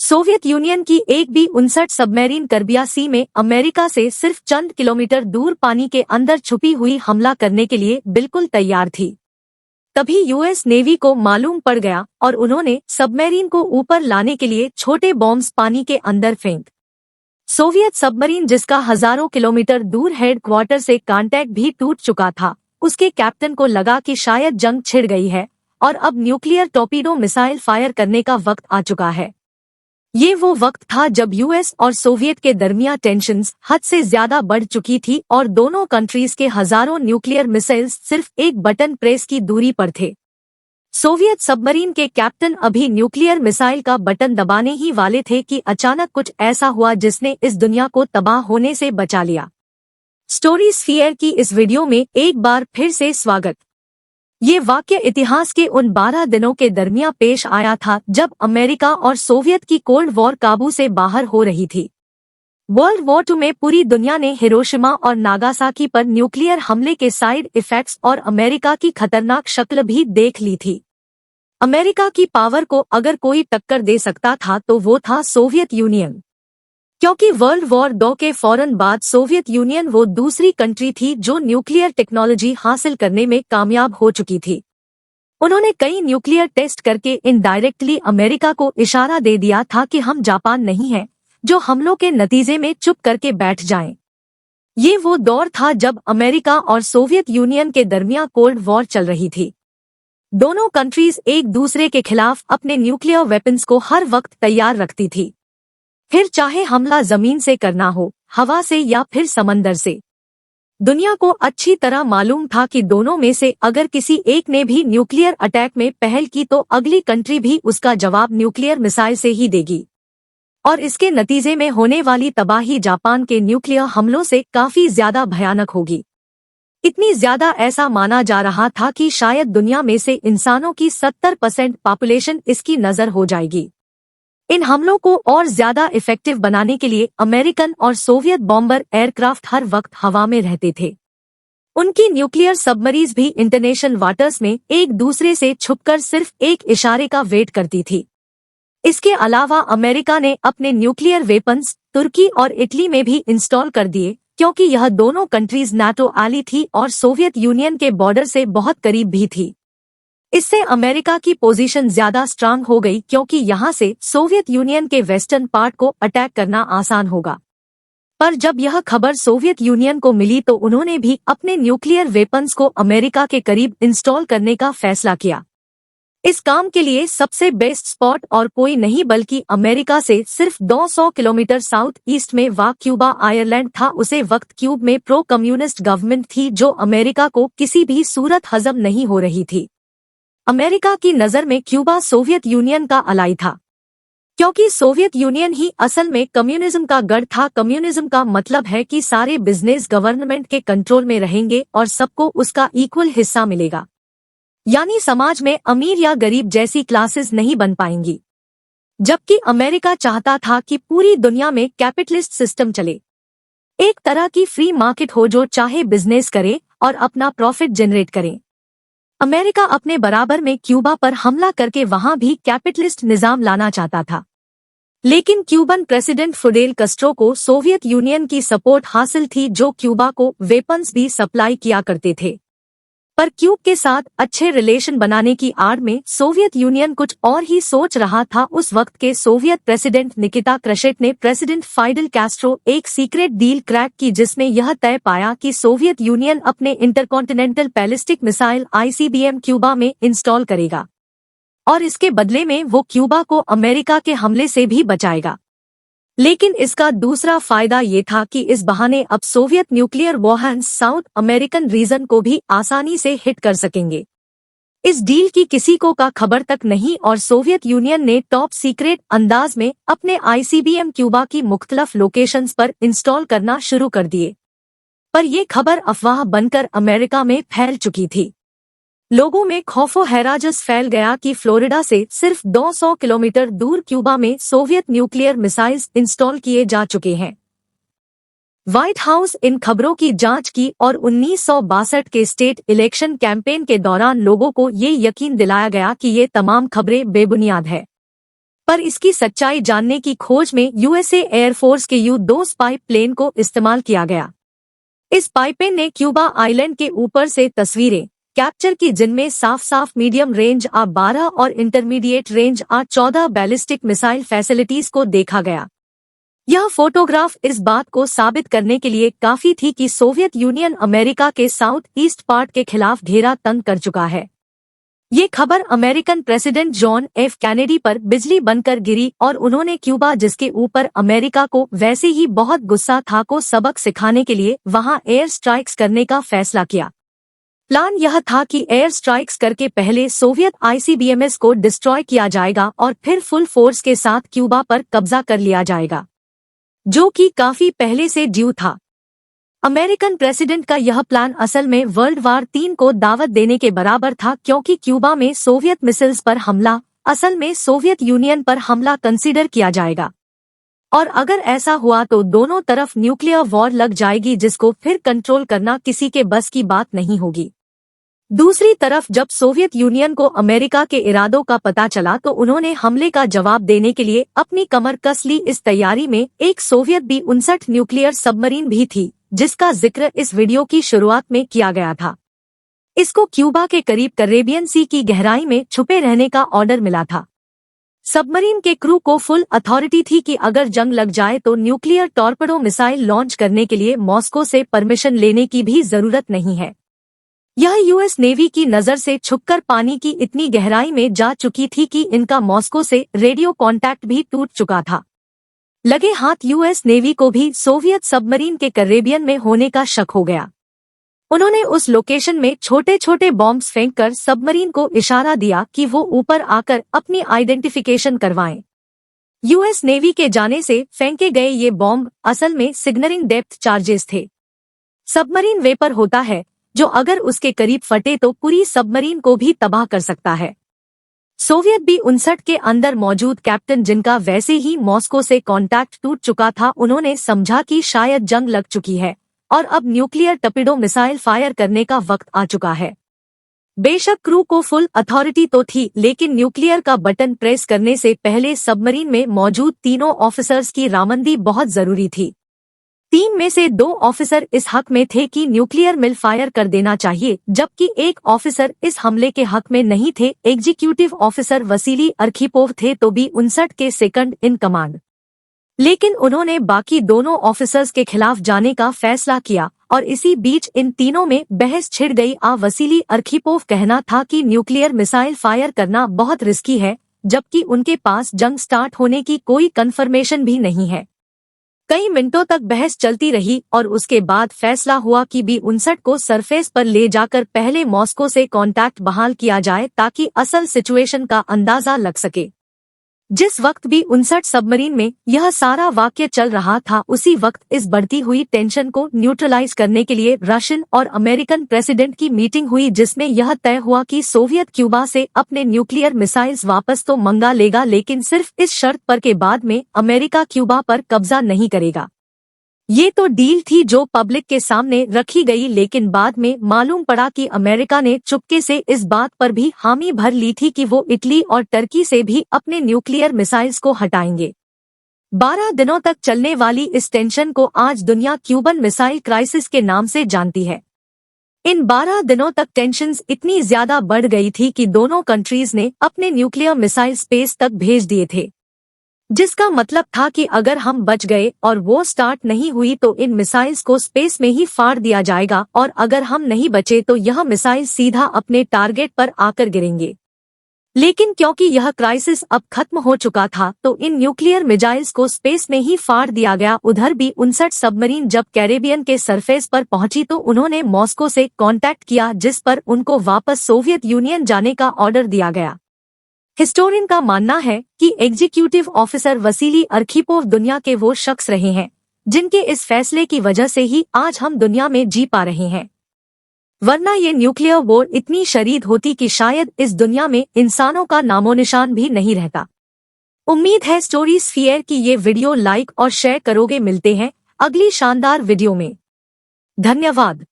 Soviet union की एक B-59 submarine कर्बिया सी में अमेरिका से सिर्फ चंद किलोमीटर दूर पानी के अंदर छुपी हुई हमला करने के लिए बिल्कुल तैयार थी। तभी यूएस नेवी को मालूम पड़ गया और उन्होंने सबमरीन को ऊपर लाने के लिए छोटे बॉम्ब्स पानी के अंदर फेंक। सोवियत सबमरीन, जिसका हजारों किलोमीटर दूर हेड क्वार्टर से कांटेक्ट भी टूट चुका था, उसके कैप्टन को लगा कि शायद जंग छिड़ गई है और अब न्यूक्लियर टॉर्पीडो मिसाइल फायर करने का वक्त आ चुका है। ये वो वक्त था जब यूएस और सोवियत के दरमियान टेंशन्स हद से ज्यादा बढ़ चुकी थी और दोनों कंट्रीज के हजारों न्यूक्लियर मिसाइल्स सिर्फ एक बटन प्रेस की दूरी पर थे। सोवियत सबमरीन के कैप्टन अभी न्यूक्लियर मिसाइल का बटन दबाने ही वाले थे कि अचानक कुछ ऐसा हुआ जिसने इस दुनिया को तबाह होने से बचा लिया। स्टोरी स्फीयर की इस वीडियो में एक बार फिर से स्वागत। ये वाक्य इतिहास के उन 12 दिनों के दरमियान पेश आया था जब अमेरिका और सोवियत की कोल्ड वॉर काबू से बाहर हो रही थी। वर्ल्ड वॉर 2 में पूरी दुनिया ने हिरोशिमा और नागासाकी पर न्यूक्लियर हमले के साइड इफेक्ट्स और अमेरिका की खतरनाक शक्ल भी देख ली थी। अमेरिका की पावर को अगर कोई टक्कर दे सकता था तो वो था सोवियत यूनियन, क्योंकि वर्ल्ड वॉर 2 के फौरन बाद सोवियत यूनियन वो दूसरी कंट्री थी जो न्यूक्लियर टेक्नोलॉजी हासिल करने में कामयाब हो चुकी थी। उन्होंने कई न्यूक्लियर टेस्ट करके इनडायरेक्टली अमेरिका को इशारा दे दिया था कि हम जापान नहीं हैं जो हमलों के नतीजे में चुप करके बैठ जाएं। ये वो दौर था जब अमेरिका और सोवियत यूनियन के दरमियान कोल्ड वॉर चल रही थी। दोनों कंट्रीज एक दूसरे के खिलाफ अपने न्यूक्लियर वेपन्स को हर वक्त तैयार रखती थी, फिर चाहे हमला जमीन से करना हो, हवा से या फिर समंदर से। दुनिया को अच्छी तरह मालूम था कि दोनों में से अगर किसी एक ने भी न्यूक्लियर अटैक में पहल की तो अगली कंट्री भी उसका जवाब न्यूक्लियर मिसाइल से ही देगी और इसके नतीजे में होने वाली तबाही जापान के न्यूक्लियर हमलों से काफी ज्यादा भयानक होगी। इतनी ज्यादा ऐसा माना जा रहा था कि शायद दुनिया में से इंसानों की 70% पॉपुलेशन इसकी नजर हो जाएगी। इन हमलों को और ज्यादा इफेक्टिव बनाने के लिए अमेरिकन और सोवियत बॉम्बर एयरक्राफ्ट हर वक्त हवा में रहते थे। उनकी न्यूक्लियर सबमरीज भी इंटरनेशनल वाटर्स में एक दूसरे से छुपकर सिर्फ एक इशारे का वेट करती थी। इसके अलावा अमेरिका ने अपने न्यूक्लियर वेपन्स तुर्की और इटली में भी इंस्टॉल कर दिए, क्योंकि यह दोनों कंट्रीज नाटो एली थी और सोवियत यूनियन के बॉर्डर से बहुत करीब भी थी। इससे अमेरिका की पोजीशन ज्यादा स्ट्रांग हो गई, क्योंकि यहां से सोवियत यूनियन के वेस्टर्न पार्ट को अटैक करना आसान होगा। पर जब यह खबर सोवियत यूनियन को मिली तो उन्होंने भी अपने न्यूक्लियर वेपन्स को अमेरिका के करीब इंस्टॉल करने का फैसला किया। इस काम के लिए सबसे बेस्ट स्पॉट और कोई नहीं बल्कि अमेरिका से सिर्फ 200 किलोमीटर साउथ ईस्ट में वाक़ क्यूबा आयरलैंड था। उसे वक्त क्यूब में प्रो कम्युनिस्ट गवर्नमेंट थी जो अमेरिका को किसी भी सूरत हजम नहीं हो रही थी। अमेरिका की नजर में क्यूबा सोवियत यूनियन का अलाई था, क्योंकि सोवियत यूनियन ही असल में कम्युनिज्म का गढ़ था। कम्युनिज्म का मतलब है कि सारे बिजनेस गवर्नमेंट के कंट्रोल में रहेंगे और सबको उसका इक्वल हिस्सा मिलेगा, यानी समाज में अमीर या गरीब जैसी क्लासेस नहीं बन पाएंगी। जबकि अमेरिका चाहता था कि पूरी दुनिया में कैपिटलिस्ट सिस्टम चले, एक तरह की फ्री मार्केट हो जो चाहे बिजनेस करे और अपना प्रॉफिट जनरेट करे। अमेरिका अपने बराबर में क्यूबा पर हमला करके वहां भी कैपिटलिस्ट निजाम लाना चाहता था, लेकिन क्यूबन प्रेसिडेंट फिडेल कैस्ट्रो को सोवियत यूनियन की सपोर्ट हासिल थी जो क्यूबा को वेपन्स भी सप्लाई किया करते थे। पर क्यूब के साथ अच्छे रिलेशन बनाने की आड़ में सोवियत यूनियन कुछ और ही सोच रहा था। उस वक्त के सोवियत प्रेसिडेंट निकिता क्रुश्चेव ने प्रेसिडेंट फाइडल कैस्ट्रो एक सीक्रेट डील क्रैक की, जिसमें यह तय पाया कि सोवियत यूनियन अपने intercontinental ballistic missile ICBM Cuba में इंस्टॉल करेगा और इसके बदले में वो क्यूबा को अमेरिका के हमले से भी बचाएगा। लेकिन इसका दूसरा फायदा ये था कि इस बहाने अब Soviet nuclear warheads south American region को भी आसानी से हिट कर सकेंगे। इस डील की किसी को का खबर तक नहीं और सोवियत यूनियन ने टॉप सीक्रेट अंदाज में अपने ICBM क्यूबा की मुख्तलिफ लोकेशंस पर इंस्टॉल करना शुरू कर दिए। पर यह खबर अफवाह बनकर अमेरिका में फैल चुकी थी। लोगों में खौफो हैराजस फैल गया कि फ्लोरिडा से सिर्फ 200 किलोमीटर दूर क्यूबा में सोवियत न्यूक्लियर मिसाइल्स इंस्टॉल किए जा चुके हैं। व्हाइट हाउस इन खबरों की जांच की और 1962 के स्टेट इलेक्शन कैंपेन के दौरान लोगों को ये यकीन दिलाया गया कि ये तमाम खबरें बेबुनियाद है। पर इसकी सच्चाई जानने की खोज में यूएसए एयरफोर्स के U-2 स्पाई प्लेन को इस्तेमाल किया गया। इस स्पाईप्लेन ने क्यूबा आइलैंड के ऊपर से तस्वीरें कैप्चर की जिनमें साफ साफ मीडियम रेंज A-12 और intermediate range A-14 ballistic missile facilities को देखा गया। यह फोटोग्राफ इस बात को साबित करने के लिए काफी थी कि सोवियत यूनियन अमेरिका के साउथ ईस्ट पार्ट के खिलाफ घेरा तंग कर चुका है। ये खबर American president John F Kennedy पर बिजली बनकर गिरी और उन्होंने क्यूबा, जिसके ऊपर अमेरिका को वैसे ही बहुत गुस्सा था, को सबक सिखाने के लिए वहां एयर स्ट्राइक्स करने का फैसला किया। प्लान यह था कि एयर स्ट्राइक्स करके पहले सोवियत ICBMs को डिस्ट्रॉय किया जाएगा और फिर फुल फोर्स के साथ क्यूबा पर कब्जा कर लिया जाएगा, जो कि काफी पहले से ड्यू था। अमेरिकन प्रेसिडेंट का यह प्लान असल में वर्ल्ड वार 3 को दावत देने के बराबर था, क्योंकि क्यूबा में सोवियत मिसाइल्स पर हमला असल में सोवियत यूनियन पर हमला कंसीडर किया जाएगा, और अगर ऐसा हुआ तो दोनों तरफ न्यूक्लियर वॉर लग जाएगी, जिसको फिर कंट्रोल करना किसी के बस की बात नहीं होगी। दूसरी तरफ जब सोवियत यूनियन को अमेरिका के इरादों का पता चला तो उन्होंने हमले का जवाब देने के लिए अपनी कमर कस ली। इस तैयारी में एक सोवियत B-59 न्यूक्लियर सबमरीन भी थी, जिसका जिक्र इस वीडियो की शुरुआत में किया गया था। इसको क्यूबा के करीब कैरेबियन सी की गहराई में छुपे रहने का ऑर्डर मिला था। सबमरीन के क्रू को फुल अथॉरिटी थी कि अगर जंग लग जाए तो न्यूक्लियर टॉर्पेडो मिसाइल लॉन्च करने के लिए मॉस्को से परमिशन लेने की भी जरूरत नहीं है। यह यूएस नेवी की नजर से छुपकर पानी की इतनी गहराई में जा चुकी थी कि इनका मॉस्को से रेडियो कांटेक्ट भी टूट चुका था। लगे हाथ यूएस नेवी को भी सोवियत सबमरीन के कैरेबियन में होने का शक हो गया। उन्होंने उस लोकेशन में छोटे छोटे बॉम्ब्स फेंककर सबमरीन को इशारा दिया कि वो ऊपर आकर अपनी आइडेंटिफिकेशन करवाएं। यूएस नेवी के जाने से फेंके गए ये बॉम्ब असल में सिग्नलिंग डेप्थ चार्जेस थे। सबमरीन वेपर होता है जो अगर उसके करीब फटे तो पूरी सबमरीन को भी तबाह कर सकता है। सोवियत B-59 के अंदर मौजूद कैप्टन, जिनका वैसे ही मॉस्को से कांटेक्ट टूट चुका था, उन्होंने समझा कि शायद जंग लग चुकी है और अब न्यूक्लियर टॉर्पेडो मिसाइल फायर करने का वक्त आ चुका है। बेशक क्रू को फुल अथॉरिटी तो थी, लेकिन न्यूक्लियर का बटन प्रेस करने से पहले सबमरीन में मौजूद तीनों ऑफिसर्स की रामंदी बहुत जरूरी थी। टीम में से 2 ऑफिसर इस हक में थे कि न्यूक्लियर मिल फायर कर देना चाहिए, जबकि एक ऑफिसर इस हमले के हक में नहीं थे। एग्जीक्यूटिव ऑफिसर वसीली अर्खिपोव थे तो B-59 के सेकंड इन कमांड, लेकिन उन्होंने बाकी दोनों ऑफिसर्स के खिलाफ जाने का फैसला किया और इसी बीच इन तीनों में बहस छिड़ गई। वसीली अर्खिपोव कहना था कि न्यूक्लियर मिसाइल फायर करना बहुत रिस्की है, जबकि उनके पास जंग स्टार्ट होने की कोई कंफर्मेशन भी नहीं है। कई मिनटों तक बहस चलती रही और उसके बाद फैसला हुआ कि B-59 को सरफेस पर ले जाकर पहले मॉस्को से कांटेक्ट बहाल किया जाए ताकि असल सिचुएशन का अंदाजा लग सके। जिस वक्त B-59 सबमरीन में यह सारा वाक्य चल रहा था, उसी वक्त इस बढ़ती हुई टेंशन को न्यूट्रलाइज करने के लिए रशियन और अमेरिकन प्रेसिडेंट की मीटिंग हुई, जिसमें यह तय हुआ कि सोवियत क्यूबा से अपने न्यूक्लियर मिसाइल्स वापस तो मंगा लेगा, लेकिन सिर्फ इस शर्त पर के बाद में अमेरिका क्यूबा पर कब्जा नहीं करेगा। ये तो डील थी जो पब्लिक के सामने रखी गई, लेकिन बाद में मालूम पड़ा कि अमेरिका ने चुपके से इस बात पर भी हामी भर ली थी कि वो इटली और टर्की से भी अपने न्यूक्लियर मिसाइल्स को हटाएंगे। 12 दिनों तक चलने वाली इस टेंशन को आज दुनिया क्यूबन मिसाइल क्राइसिस के नाम से जानती है। इन 12 दिनों तक टेंशन्स इतनी ज्यादा बढ़ गई थी कि दोनों कंट्रीज ने अपने न्यूक्लियर मिसाइल स्पेस तक भेज दिए थे, जिसका मतलब था कि अगर हम बच गए और वो स्टार्ट नहीं हुई तो इन मिसाइल्स को स्पेस में ही फाड़ दिया जाएगा, और अगर हम नहीं बचे तो यह मिसाइल सीधा अपने टारगेट पर आकर गिरेंगे। लेकिन क्योंकि यह क्राइसिस अब खत्म हो चुका था तो इन न्यूक्लियर मिसाइल्स को स्पेस में ही फाड़ दिया गया। उधर B-59 सबमरीन जब कैरेबियन के सरफेस पर पहुंची तो उन्होंने मॉस्को से कांटेक्ट किया, जिस पर उनको वापस सोवियत यूनियन जाने का ऑर्डर दिया गया। हिस्टोरियन का मानना है कि एग्जीक्यूटिव ऑफिसर वसीली अर्खिपोव दुनिया के वो शख्स रहे हैं जिनके इस फैसले की वजह से ही आज हम दुनिया में जी पा रहे हैं, वरना ये न्यूक्लियर वॉर इतनी शदीद होती कि शायद इस दुनिया में इंसानों का नामो निशान भी नहीं रहता। उम्मीद है स्टोरी स्फीयर की ये वीडियो लाइक और शेयर करोगे। मिलते हैं अगली शानदार वीडियो में। धन्यवाद।